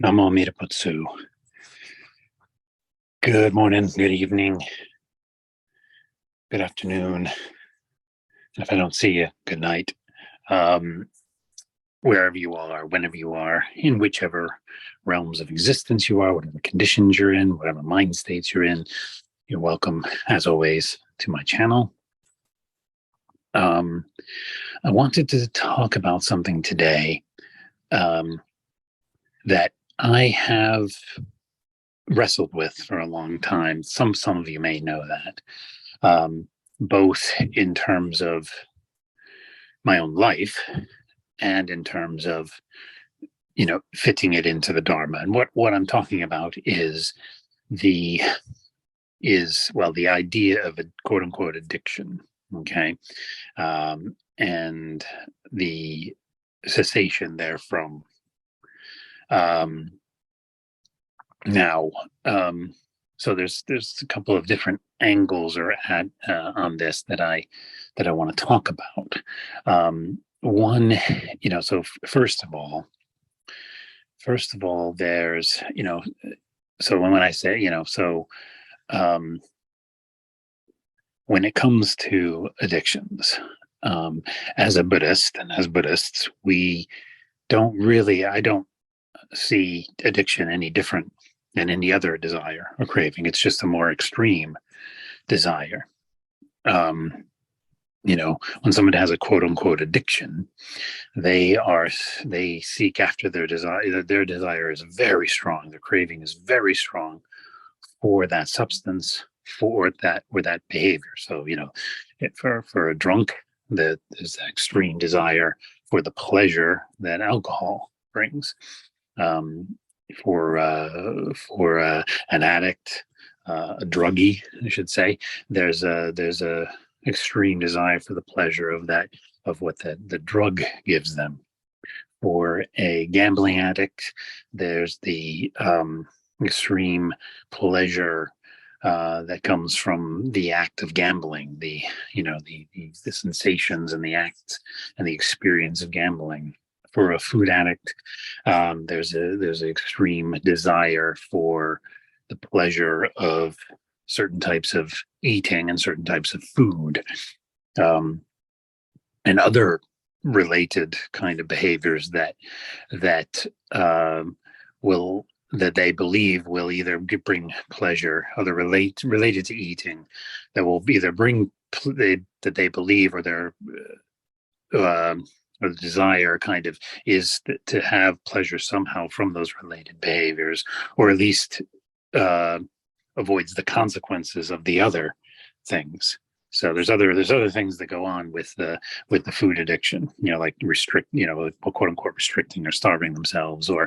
Namo Miraputsu. Good morning, good evening, good afternoon. If I don't see you, good night. Um, Wherever you are, whenever you are, in whichever realms of existence you are, whatever conditions you're in, whatever mind states you're in, you're welcome, as always, to my channel. I wanted to talk about something today that I have wrestled with for a long time. Some of you may know that. Both in terms of my own life and in terms of fitting it into the Dharma. And what I'm talking about is the the idea of a quote unquote addiction. Okay. And the cessation therefrom. um Now, so there's a couple of different angles on this that I want to talk about. One, so first of all, there's so when I say um, when it comes to addictions, as a Buddhist and as Buddhists, I don't see addiction any different than any other desire or craving. It's just a more extreme desire. Um, when someone has a quote unquote addiction, they seek after their desire. Their desire is very strong. Their craving is very strong for that substance, for that behavior. So for a drunk, there's that extreme desire for the pleasure that alcohol brings. Um, for an addict, a druggie, I should say, there's a extreme desire for the pleasure of what the drug gives them. For a gambling addict, there's the extreme pleasure that comes from the act of gambling, the sensations and the acts and the experience of gambling. For a food addict, there's an extreme desire for the pleasure of certain types of eating and certain types of food, um, and other related kind of behaviors that will that they believe will either bring pleasure, or they're related to eating, that will either bring that they believe, or their uh, or the desire kind of is to have pleasure somehow from those related behaviors, or at least uh, avoids the consequences of the other things. So there's other things that go on with the food addiction, like quote unquote restricting or starving themselves, uh,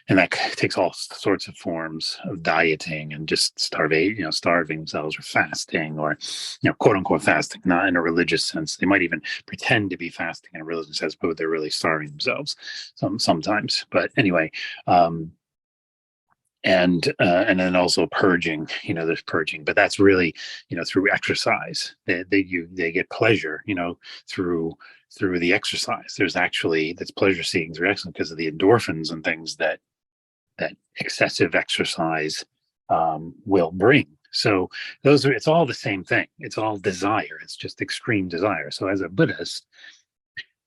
and that takes all sorts of forms of dieting and just starving themselves, or fasting, or quote unquote fasting, not in a religious sense. They might even pretend to be fasting in a religious sense, but they're really starving themselves sometimes. But anyway, and then also purging. There's purging, but that's really through exercise. They get pleasure through the exercise. That's pleasure seeking through exercise, because of the endorphins and things that excessive exercise will bring. So it's all the same thing. It's all desire. It's just extreme desire. So as a Buddhist,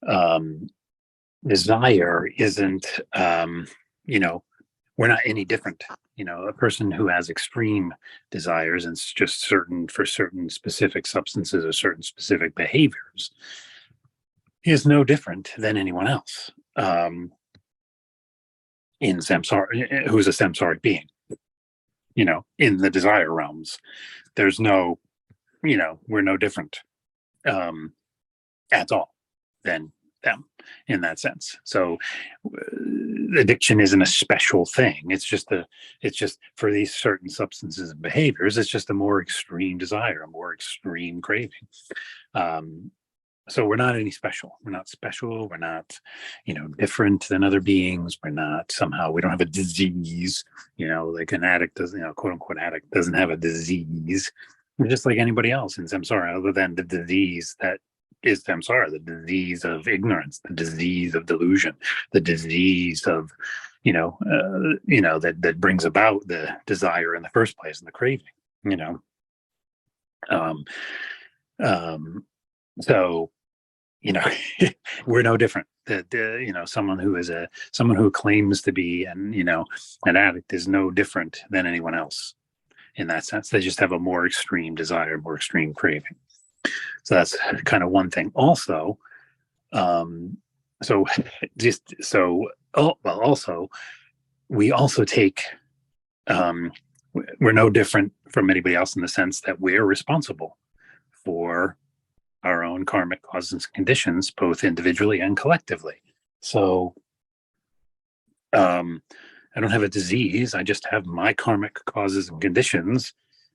um, desire isn't we're not any different. A person who has extreme desires, and it's just for certain specific substances or certain specific behaviors, is no different than anyone else, in samsara, who's a samsaric being. In the desire realms, there's no, we're no different at all than them in that sense. So addiction isn't a special thing. It's just for these certain substances and behaviors, it's just a more extreme desire, a more extreme craving. So we're not any special. We're not special. We're not, different than other beings. We're not somehow, we don't have a disease, like an addict doesn't, quote unquote addict doesn't have a disease. We're just like anybody else in samsara, other than the disease that is samsara, the disease of ignorance, the disease of delusion, the disease of, that brings about the desire in the first place and the craving. You know, um, um, so we're no different. Someone who claims to be an addict is no different than anyone else in that sense. They just have a more extreme desire, more extreme craving. So that's kind of one thing. Also, so just so oh well. Also, we also take we're no different from anybody else in the sense that we're responsible for our own karmic causes and conditions, both individually and collectively. So I don't have a disease. I just have my karmic causes and conditions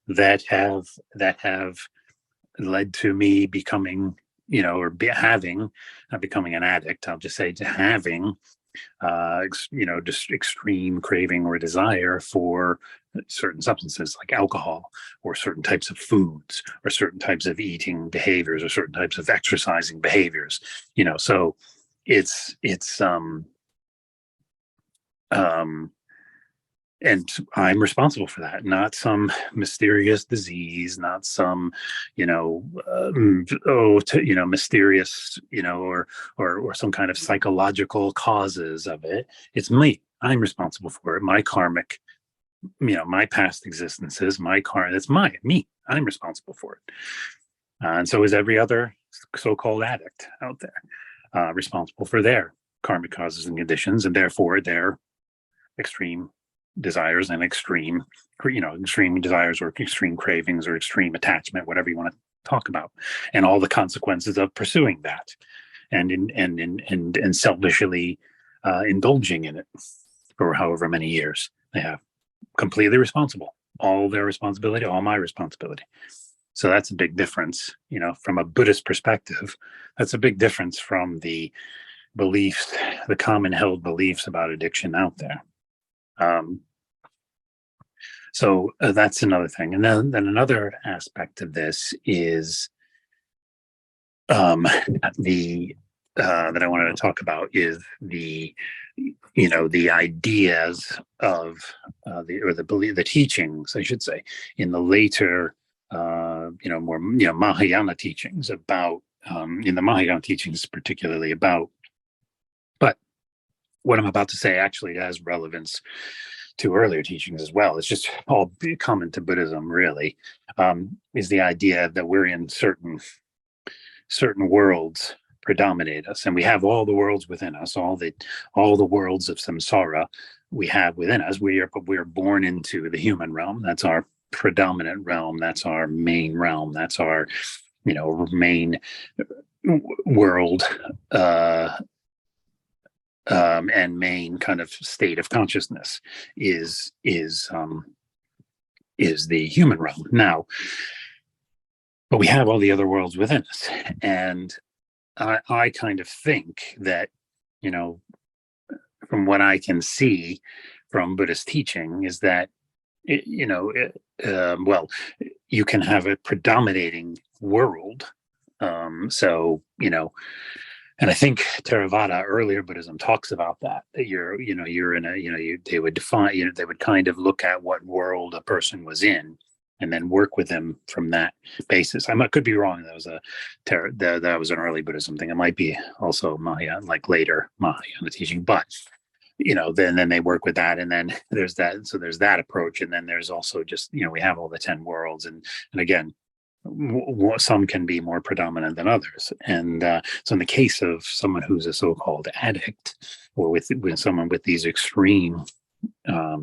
that have led to me becoming, having, not becoming an addict. I'll just say to having, just extreme craving or desire for certain substances like alcohol, or certain types of foods, or certain types of eating behaviors, or certain types of exercising behaviors. So um, and I'm responsible for that, not some mysterious disease, not some, mysterious, or some kind of psychological causes of it. It's me. I'm responsible for it. My karmic, my past existences, that's me. I'm responsible for it. And so is every other so-called addict out there, responsible for their karmic causes and conditions, and therefore their extreme desires and extreme desires, or extreme cravings, or extreme attachment, whatever you want to talk about, and all the consequences of pursuing that, and selfishly indulging in it for however many years they have. Completely responsible. All their responsibility, all my responsibility. So that's a big difference, from a Buddhist perspective. That's a big difference from the beliefs, the common held beliefs about addiction out there. So that's another thing. And then another aspect of this is the that I wanted to talk about is the ideas of the teachings, I should say, in the later more Mahayana teachings about in the Mahayana teachings particularly about. But what I'm about to say actually has relevance to earlier teachings as well. It's just all common to Buddhism, really, is the idea that we're in certain worlds predominate us, and we have all the worlds within us, all the worlds of samsara we have within us. We're born into the human realm. That's our predominant realm. That's our main realm. That's our main world. And main kind of state of consciousness is the human realm now, but we have all the other worlds within us, and I kind of think that from what I can see from Buddhist teaching is that you can have a predominating world, and I think Theravada, earlier Buddhism, talks about that you're in a, they would define, they would kind of look at what world a person was in and then work with them from that basis. I could be wrong. That was that was an early Buddhism thing. It might be also Mahayana, like later Mahayana teaching, but then they work with that, and then there's that. So there's that approach, and then there's also just we have all the 10 worlds, and again, some can be more predominant than others. And so in the case of someone who's a so-called addict, or with someone with these extreme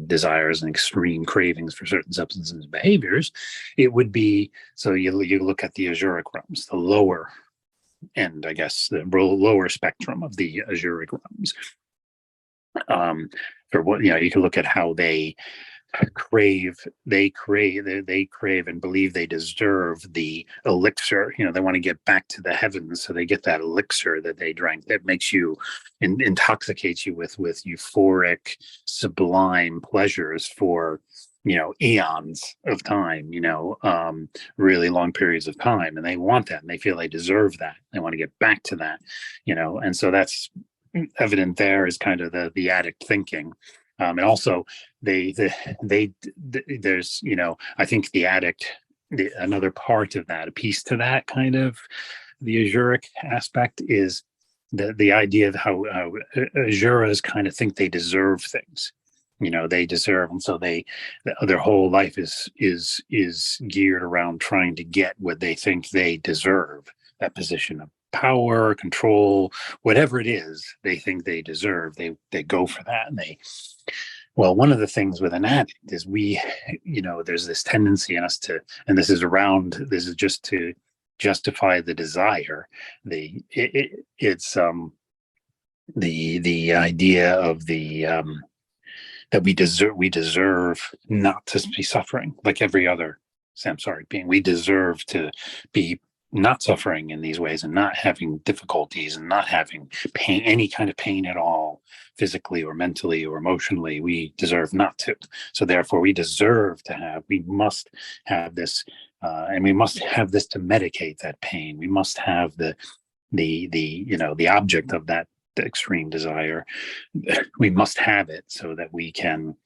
desires and extreme cravings for certain substances and behaviors, it would be, so you look at the azuric realms, the lower end, I guess, the lower spectrum of the azuric realms. For what you can look at how they crave and believe they deserve the elixir. They want to get back to the heavens, so they get that elixir that they drank that makes you intoxicates you with euphoric, sublime pleasures for eons of time, really long periods of time, and they want that, and they feel they deserve that. They want to get back to that, and so that's evident there is kind of the addict thinking. And also they there's, I think the addict, another part of that, a piece to that kind of the azuric aspect is the idea of how azuras kind of think they deserve things. They deserve, and so their whole life is geared around trying to get what they think they deserve, that position of power, control, whatever it is they think they deserve. They go for that, and well, one of the things with an addict is there's this tendency in us to, and this is just to justify the desire. It's the idea of the that we deserve not to be suffering like every other samsaric being. We deserve to be not suffering in these ways, and not having difficulties, and not having pain, any kind of pain at all, physically or mentally or emotionally. We deserve not to. So therefore we must have this, and we must have this to medicate that pain. We must have the object of that extreme desire. We must have it so that we can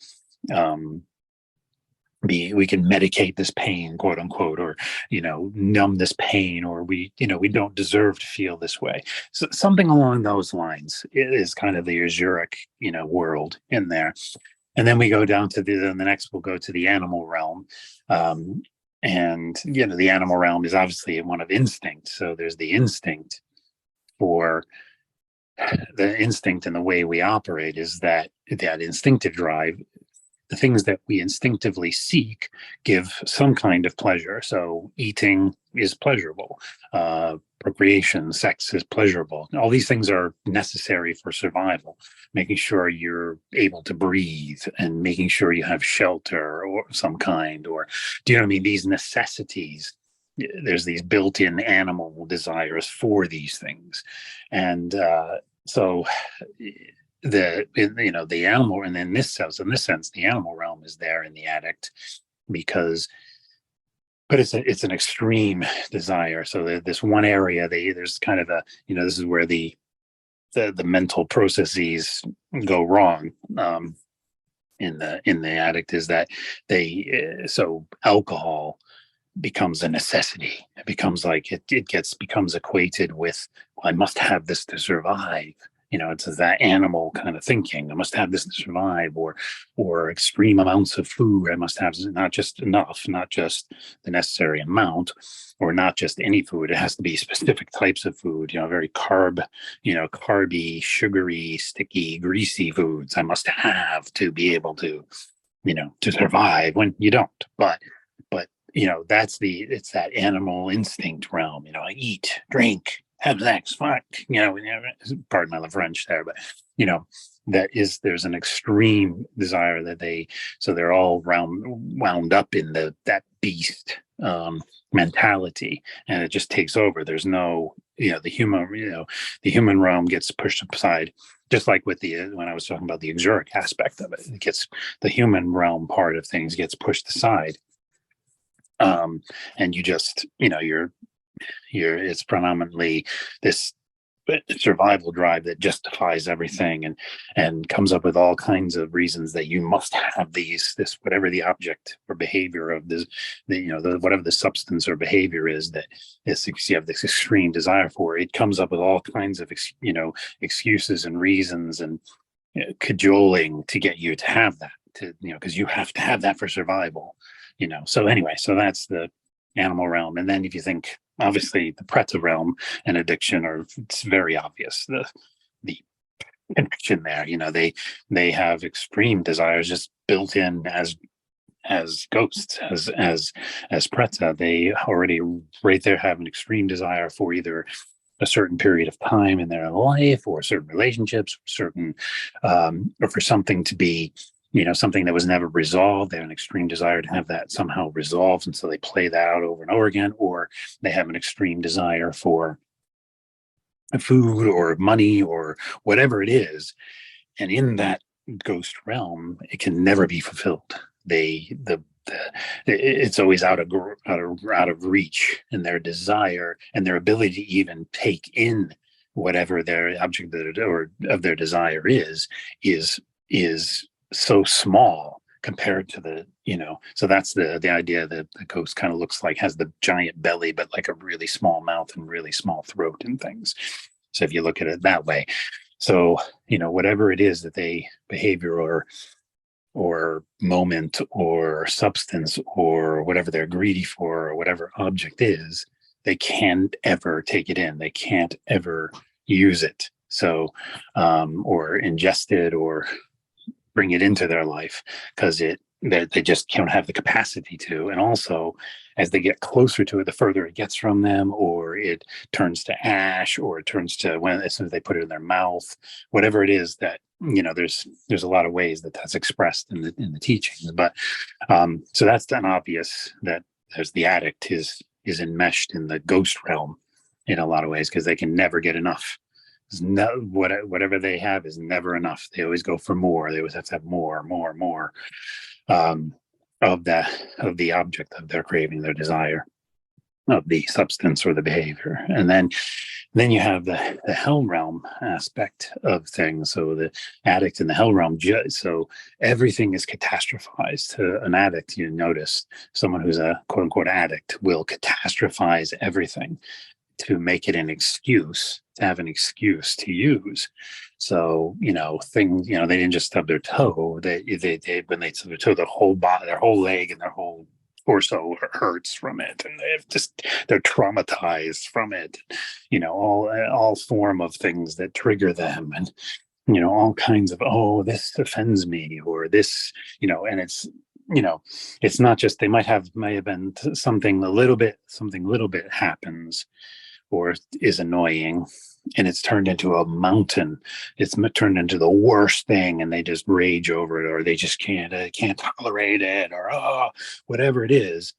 medicate this pain, quote unquote, or numb this pain, or we don't deserve to feel this way. So something along those lines is kind of the azuric world in there. And then we go down to the next, we'll go to the animal realm. And the animal realm is obviously one of instinct. So there's the instinct for the instinct, and the way we operate is that instinctive drive. The things that we instinctively seek give some kind of pleasure. So eating is pleasurable. Procreation, sex is pleasurable. All these things are necessary for survival. Making sure you're able to breathe, and making sure you have shelter or some kind, or do you know what I mean? These necessities. There's these built-in animal desires for these things, and so the animal, and in this sense the animal realm is there in the addict, but it's an extreme desire. So this one area, there's kind of this is where the mental processes go wrong in the addict, is that so alcohol becomes a necessity. It becomes like becomes equated with, well, I must have this to survive. It's that animal kind of thinking. I must have this to survive, or extreme amounts of food. I must have not just enough, not just the necessary amount, or not just any food. It has to be specific types of food. Very carby, sugary, sticky, greasy foods. I must have to be able to, to survive, when you don't. But it's that animal instinct realm. I eat, drink, have sex, fuck, pardon my French there, but there's an extreme desire so they're all wound up in that beast mentality, and it just takes over. There's no, the human realm gets pushed aside, just like with when I was talking about the exuric aspect of it. The human realm part of things gets pushed aside. And you just, it's predominantly this survival drive that justifies everything, and comes up with all kinds of reasons that you must have this whatever the object or behavior of this, whatever the substance or behavior is that you have this extreme desire for. It comes up with all kinds of excuses and reasons, and cajoling to get you to have that, because you have to have that for survival. So anyway, so that's the animal realm. And then if you think, obviously, the preta realm and addiction it's very obvious, the connection there. They have extreme desires just built in as ghosts, as preta. They already right there have an extreme desire for either a certain period of time in their life, or certain relationships, or for something to be, something that was never resolved. They have an extreme desire to have that somehow resolved, and so they play that out over and over again. Or they have an extreme desire for food or money or whatever it is, and in that ghost realm, it can never be fulfilled. the it's always out of reach, and their desire and their ability to even take in whatever their object or of their desire is is so small compared to so that's the idea that the ghost kind of looks like, has the giant belly but like a really small mouth and really small throat and things. So if you look at it that way, so whatever it is that they behavior or moment or substance or whatever they're greedy for or whatever object is, they can't ever take it in, they can't ever use it, so or ingest it or bring it into their life, because they just don't have the capacity to. And also, as they get closer to it, the further it gets from them, or it turns to ash, or it turns to, when as soon as they put it in their mouth, whatever it is that there's a lot of ways that that's expressed in the teachings. But so that's an obvious that there's the addict is enmeshed in the ghost realm in a lot of ways, because they can never get enough. No, whatever they have is never enough. They always go for more. They always have to have more, um, of the object of their craving, their desire, of the substance or the behavior. And then you have the hell realm aspect of things. So the addict in the hell realm, so everything is catastrophized. To an addict, you notice someone who's a quote unquote addict will catastrophize everything to make it an excuse, to have an excuse to use. So things, they didn't just stub their toe. They when they stub their toe, their whole body, their whole leg, and their whole torso hurts from it, and they're traumatized from it. All form of things that trigger them, and all kinds of, oh, this offends me, or this, and it's not just, they may have been something a little bit happens or is annoying, and it's turned into a mountain. It's turned into the worst thing, and they just rage over it, or they just can't tolerate it, or whatever it is.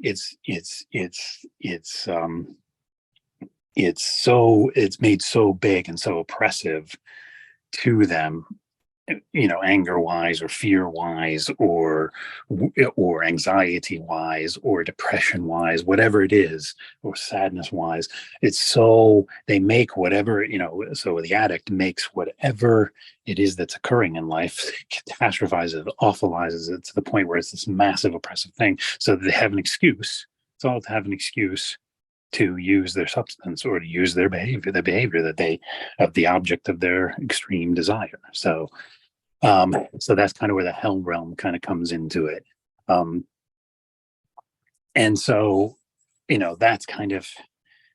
It's made so big and so oppressive to them, anger wise or fear wise or anxiety wise or depression wise, whatever it is, or sadness wise. It's so, they make whatever, so the addict makes whatever it is that's occurring in life, catastrophizes it, awfulizes it to the point where it's this massive oppressive thing, so that they have an excuse. It's all to have an excuse to use their substance or to use their behavior, the behavior that they, of the object of their extreme desire. So that's kind of where the hell realm kind of comes into it. And so, that's kind of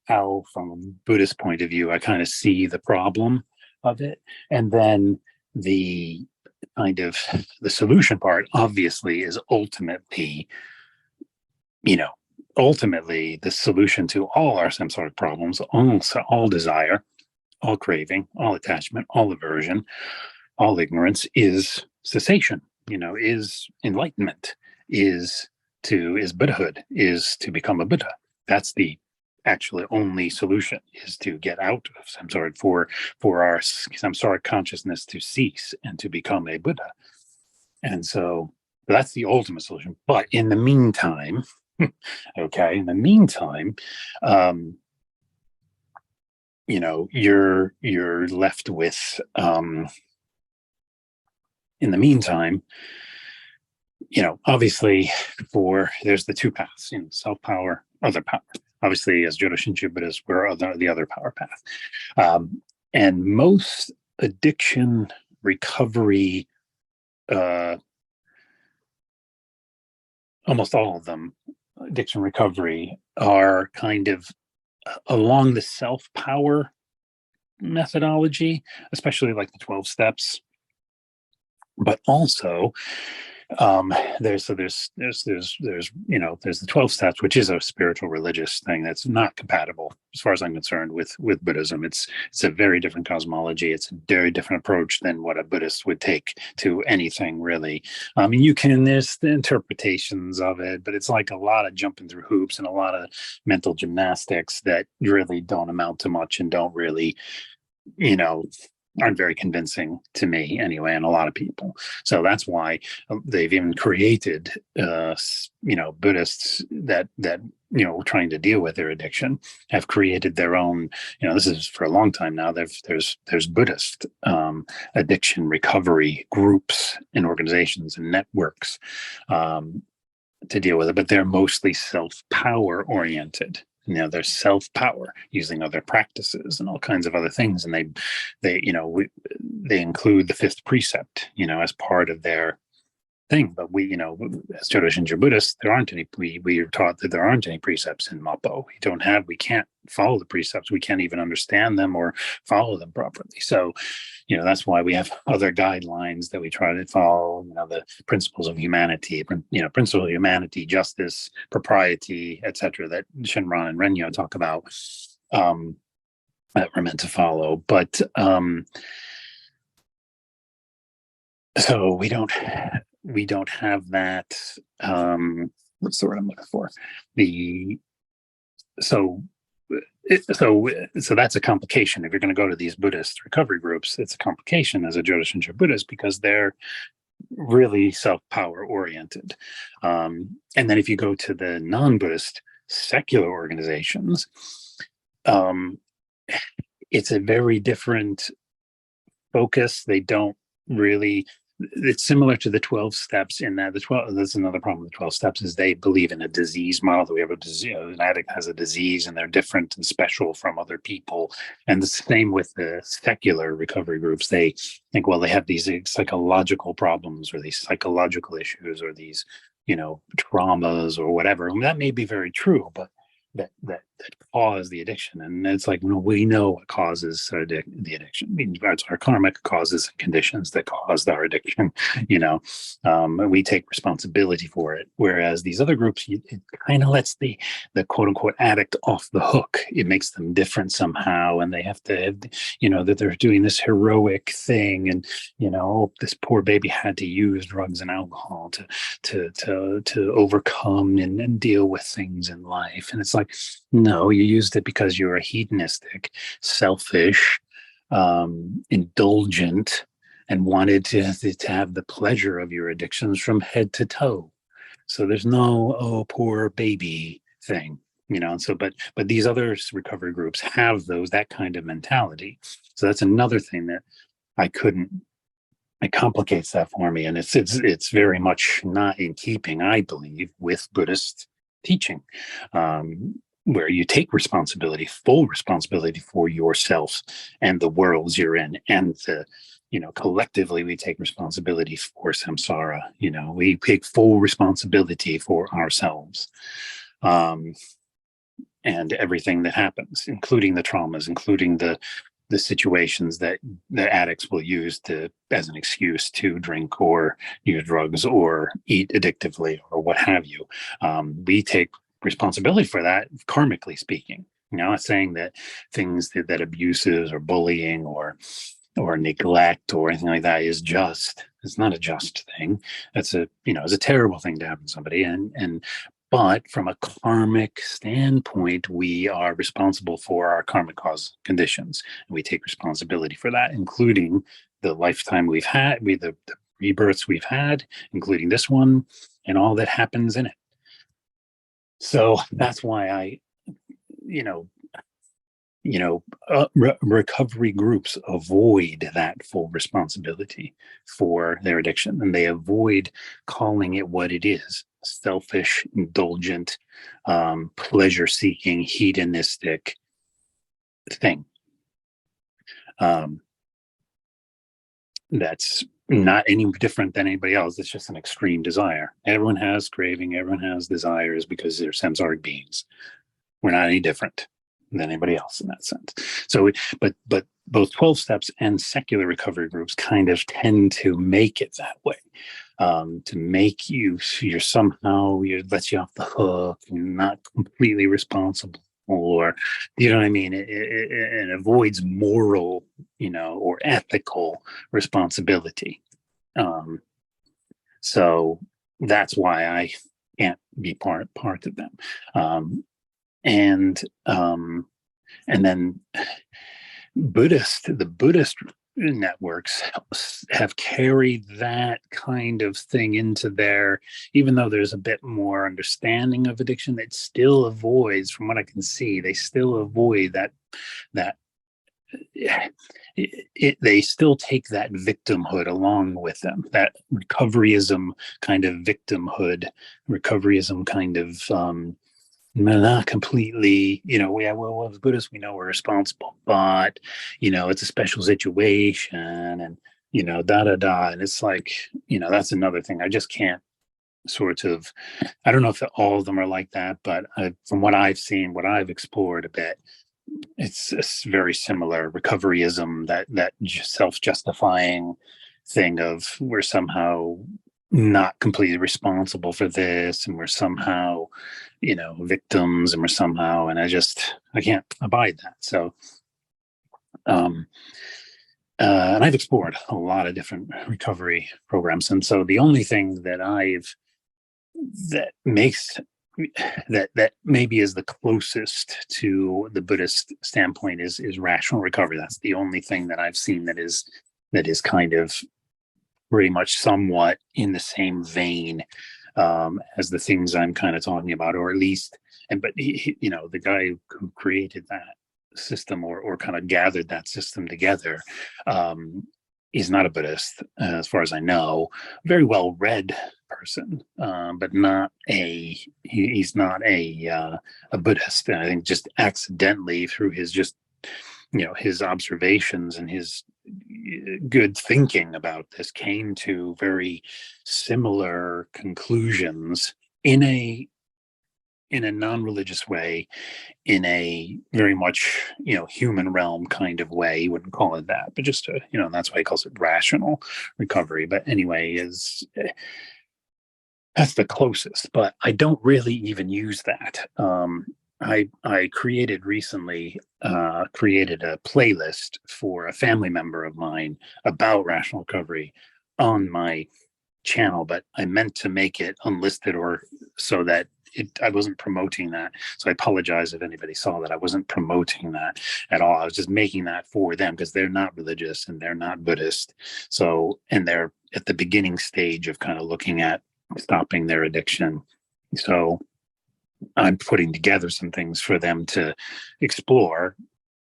how, from a Buddhist point of view, I kind of see the problem of it. And then the kind of the solution part, obviously, is ultimately the solution to all our samsaric problems, all desire, all craving, all attachment, all aversion, all ignorance, is cessation, is enlightenment, is Buddhahood, is to become a Buddha. That's the actually only solution, is to get out of samsara, for our samsaric consciousness to cease and to become a Buddha. And so that's the ultimate solution. But in the meantime, you're left with, in the meantime, obviously, there's the two paths, self-power, other power. Obviously, as Jodo Shinshu Buddhists, we're the other power path. And most addiction recovery, almost all of them, addiction recovery, are kind of along the self-power methodology, especially like the 12 steps. But also, there's the 12 steps, which is a spiritual religious thing that's not compatible, as far as I'm concerned, with Buddhism. It's a very different cosmology. It's a very different approach than what a Buddhist would take to anything, really. I mean, there's the interpretations of it, but it's like a lot of jumping through hoops and a lot of mental gymnastics that really don't amount to much and don't really, aren't very convincing to me anyway, and a lot of people. So that's why they've even created, Buddhists that trying to deal with their addiction have created their own. This is for a long time now. There's Buddhist addiction recovery groups and organizations and networks to deal with it, but they're mostly self-power oriented. Their self-power using other practices and all kinds of other things, and they include the fifth precept, as part of their thing. But as Jodoshinja Buddhists, there aren't any. We are taught that there aren't any precepts in Mappo. We can't follow the precepts. We can't even understand them or follow them properly. So, that's why we have other guidelines that we try to follow. The principles of humanity, principles of humanity, justice, propriety, etc. That Shinran and Renyo talk about. That we're meant to follow, but so we don't have that. What's the word I'm looking for? So that's a complication. If you're going to go to these Buddhist recovery groups, it's a complication as a Jodoshinja Buddhist, because they're really self-power oriented. And then if you go to the non-Buddhist secular organizations, it's a very different focus. They don't really. It's similar to the 12 steps in that that's another problem with the 12 steps is they believe in a disease model, that we have a disease, an addict has a disease and they're different and special from other people. And the same with the secular recovery groups. They think, well, they have these psychological problems or these psychological issues or these, traumas or whatever. And that may be very true, but that cause the addiction. And it's like, we know what causes the addiction. I mean, it's our karmic causes and conditions that caused our addiction. We take responsibility for it. Whereas these other groups, it kind of lets the quote unquote addict off the hook. It makes them different somehow, and they have to, that they're doing this heroic thing, and this poor baby had to use drugs and alcohol to overcome and deal with things in life. And it's like, no, you used it because you're a hedonistic, selfish, indulgent, and wanted to have the pleasure of your addictions from head to toe. So there's no, oh, poor baby thing, And so, but these other recovery groups have that kind of mentality. So that's another thing that it complicates that for me, and it's very much not in keeping, I believe, with Buddhist teaching, where you take full responsibility for yourself and the worlds you're in, and collectively we take responsibility for samsara. We take full responsibility for ourselves, and everything that happens, including the traumas, including the situations that the addicts will use as an excuse to drink or use drugs or eat addictively or what have you. We take responsibility for that, karmically speaking. I'm not saying that things that abuses or bullying or neglect or anything like that is just. It's not a just thing. It's it's a terrible thing to happen to somebody, but from a karmic standpoint, we are responsible for our karmic cause conditions. And we take responsibility for that, including the lifetime we've had, the rebirths we've had, including this one, and all that happens in it. So that's why recovery groups avoid that full responsibility for their addiction, and they avoid calling it what it is: selfish, indulgent, pleasure-seeking, hedonistic thing. That's not any different than anybody else. It's just an extreme desire. Everyone has craving. Everyone has desires because they're samsaric beings. We're not any different than anybody else in that sense. So, but both 12 steps and secular recovery groups kind of tend to make it that way, to make lets you off the hook, you're not completely responsible, or what I mean. It avoids moral, or ethical responsibility. So that's why I can't be part of them. And then the Buddhist networks have carried that kind of thing into their, even though there's a bit more understanding of addiction, it still avoids, from what I can see, they still avoid that they still take that victimhood along with them, that recoveryism kind of victimhood, recoveryism kind of not completely, well, as Buddhists, we know we're responsible, but, it's a special situation and, da da da. And it's like, that's another thing. I just can't sort of, I don't know if all of them are like that, but from what I've seen, what I've explored a bit, it's very similar recoveryism, that self-justifying thing of we're somehow not completely responsible for this, and we're somehow victims, and we're somehow, and I can't abide that. So and I've explored a lot of different recovery programs, and so the only thing that makes that maybe is the closest to the Buddhist standpoint is rational recovery. That's the only thing that I've seen that is kind of pretty much somewhat in the same vein as the things I'm kind of talking about, or at least, but the guy who created that system, or kind of gathered that system together, he's not a Buddhist, as far as I know. Very well read person, but he's not a Buddhist. And I think just accidentally, through his his observations and his good thinking about this, came to very similar conclusions in a non-religious way, in a very much human realm kind of way. He wouldn't call it that, but just that's why he calls it rational recovery. But anyway, that's the closest, but I don't really even use that. I created recently created a playlist for a family member of mine about rational recovery on my channel, but I meant to make it unlisted, or so that I wasn't promoting that. So I apologize if anybody saw that. I wasn't promoting that at all. I was just making that for them because they're not religious and they're not Buddhist. So, and they're at the beginning stage of kind of looking at stopping their addiction. So I'm putting together some things for them to explore,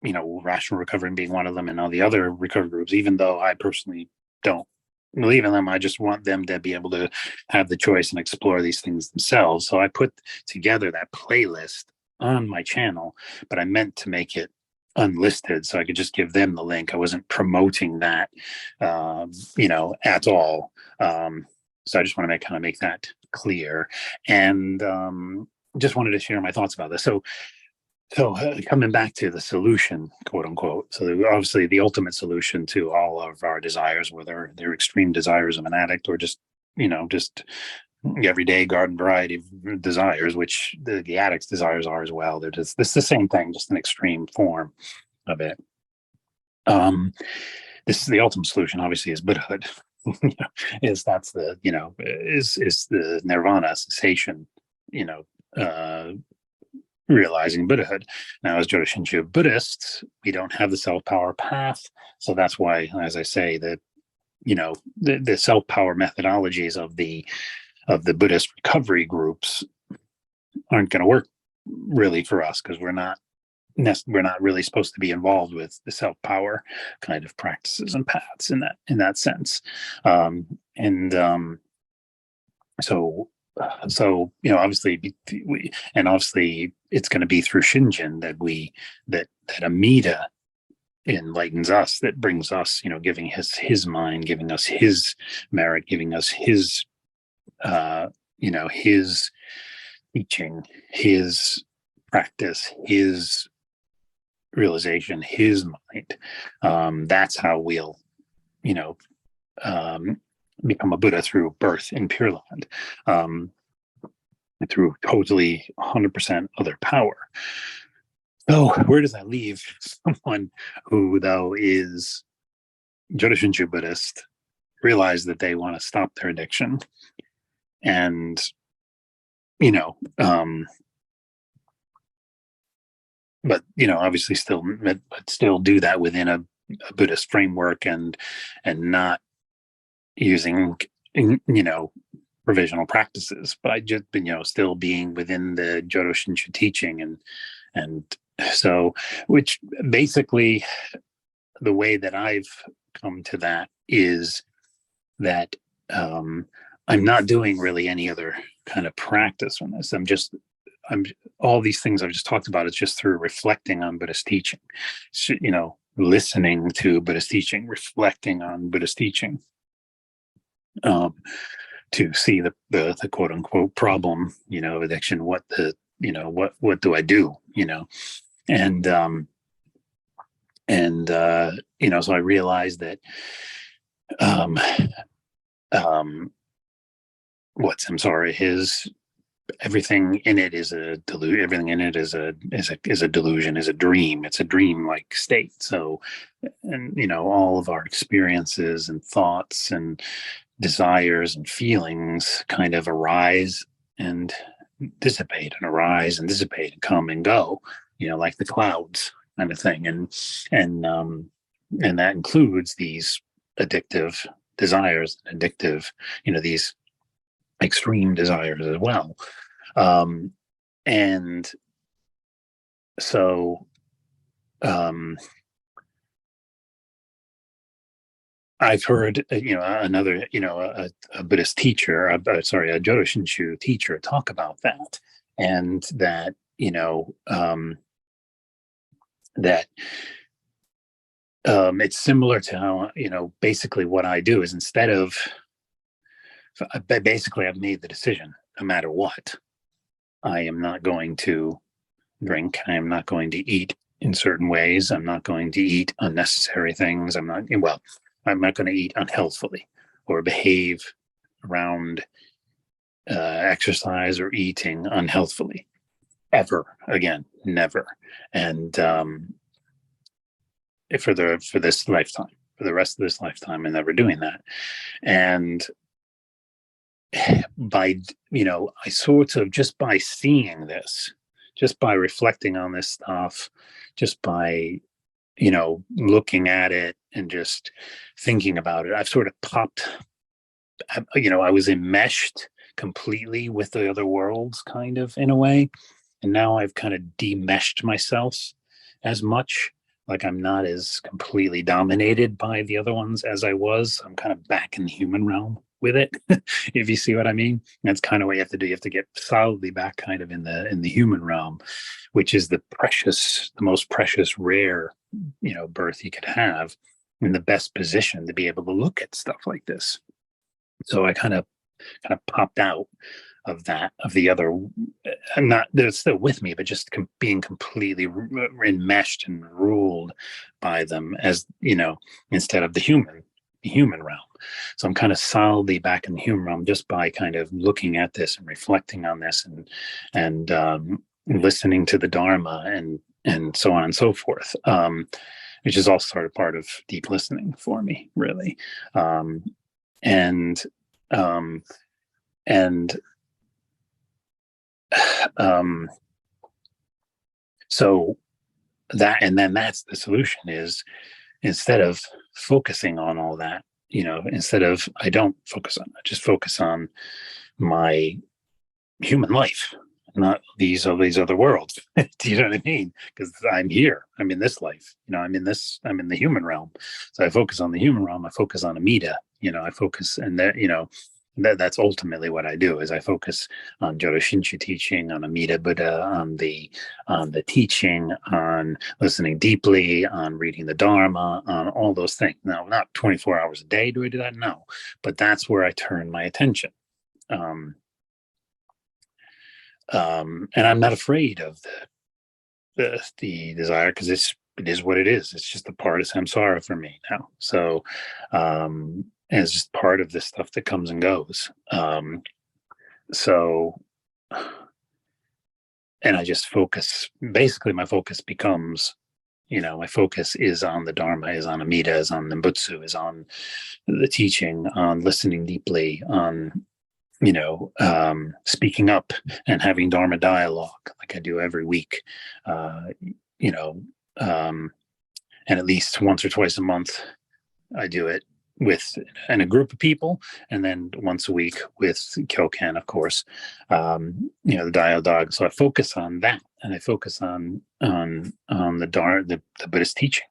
rational recovery being one of them, and all the other recovery groups, even though I personally don't believe in them. I just want them to be able to have the choice and explore these things themselves. So I put together that playlist on my channel, but I meant to make it unlisted so I could just give them the link. I wasn't promoting that, at all. So I just want to make that clear, and just wanted to share my thoughts about this. So coming back to the solution, quote unquote. So obviously the ultimate solution to all of our desires, whether they're extreme desires of an addict or just everyday garden variety of desires, which the addict's desires are as well. They're just, this is the same thing, just an extreme form of it. This is the ultimate solution, obviously, is Buddhahood. Is the nirvana, cessation, realizing Buddhahood. Now, as Jodo Shinshu Buddhists, we don't have the self-power path. So that's why, as I say, that the self-power methodologies of the Buddhist recovery groups aren't going to work really for us, because we're not really supposed to be involved with the self-power kind of practices and paths in that sense. So obviously obviously it's going to be through Shinjin that Amida enlightens us, that brings us, giving his mind, giving us his merit, giving us his his teaching, his practice, his realization, his mind. That's how we'll become a Buddha, through birth in Pure Land, through totally 100% other power. So where does that leave someone who, though, is Jodo Shinshu Buddhist, realize that they want to stop their addiction, and but obviously still do that within a Buddhist framework and not using, provisional practices, but I just been, still being within the Jodo Shinshu teaching, and so, which basically the way that I've come to that is that I'm not doing really any other kind of practice on this. I'm all these things I've just talked about. It's just through reflecting on Buddhist teaching, so, listening to Buddhist teaching, reflecting on Buddhist teaching, to see the quote unquote problem, of addiction. What do I do? And so I realized that um, I'm sorry, his everything in it is a delusion. Everything in it is a delusion, is a dream. It's a dream like state. So, and all of our experiences and thoughts and desires and feelings kind of arise and dissipate, and arise and dissipate, and come and go, like the clouds kind of thing. And that includes these addictive desires, and addictive, these extreme desires as well. And so I've heard, another, a Buddhist teacher, a Jodo Shinshu teacher, talk about that, and that, that it's similar to how, basically what I do is, instead of, basically I've made the decision, no matter what, I am not going to drink. I am not going to eat in certain ways. I'm not going to eat unnecessary things. I'm not going to eat unhealthfully or behave around exercise or eating unhealthfully ever again, never. And for this lifetime, for the rest of this lifetime, I'm never doing that. And by, I sort of, just by seeing this, just by reflecting on this stuff, just by, looking at it and just thinking about it, I've sort of popped, I was enmeshed completely with the other worlds, kind of, in a way. And now I've kind of demeshed myself as much. Like, I'm not as completely dominated by the other ones as I was. I'm kind of back in the human realm with it, if you see what I mean. That's kind of what you have to do. You have to get solidly back kind of in the human realm, which is the most precious, rare, birth you could have, in the best position to be able to look at stuff like this. So I kind of popped out of the other. I'm not, they're still with me, but just being completely enmeshed and ruled by them, as instead of the human realm. So I'm kind of solidly back in the human realm, just by kind of looking at this and reflecting on this, and listening to the Dharma, and so on and so forth, which is also sort of part of deep listening for me, really. And so that's the solution, is, instead of focusing on all that, I don't focus on, I just focus on my human life, not these other worlds. Do you know what I mean? Because I'm here, I'm in this life, I'm in the human realm. So I focus on the human realm, I focus on Amida, I focus, and that's ultimately what I do, is I focus on Jodo Shinshu teaching, on Amida Buddha, on the teaching, on listening deeply, on reading the Dharma, on all those things. Now, not 24 hours a day do I do that, no, but that's where I turn my attention. And I'm not afraid of the desire, because it is what it is. It's just a part of samsara for me now. So, and it's just part of this stuff that comes and goes. So, and I just focus. Basically, my focus becomes, my focus is on the Dharma, is on Amida, is on Nembutsu, is on the teaching, on listening deeply, on speaking up and having Dharma dialogue like I do every week, And at least once or twice a month, I do it with and a group of people, and then once a week with Kyokan, of course, the Dio dog. So I focus on that, and I focus on the Buddhist teaching.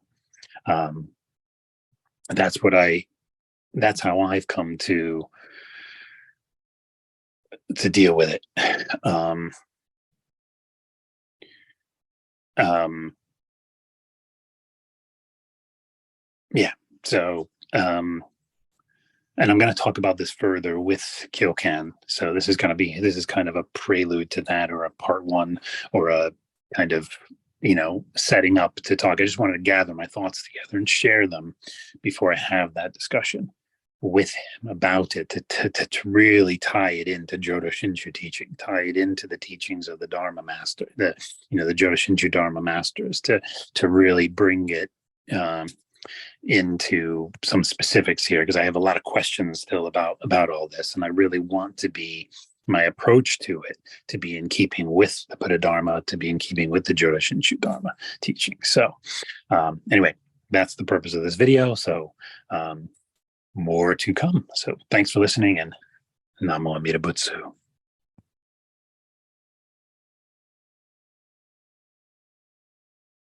Um, that's what I. That's how I've come to deal with it. Um, yeah. So, and I'm going to talk about this further with Kyokan. So this is kind of a prelude to that, or a part one, or a kind of setting up to talk. I just wanted to gather my thoughts together and share them before I have that discussion with him about it, to really tie it into Jodo Shinshu teaching, tie it into the teachings of the Dharma master, the Jodo Shinshu Dharma masters, to really bring it into some specifics here, because I have a lot of questions still about all this, and I really want to be my approach to it to be in keeping with the Buddha Dharma, to be in keeping with the Jodo Shinshu Dharma teaching. So anyway, that's the purpose of this video. So more to come. So thanks for listening, and Namo Amida Butsu.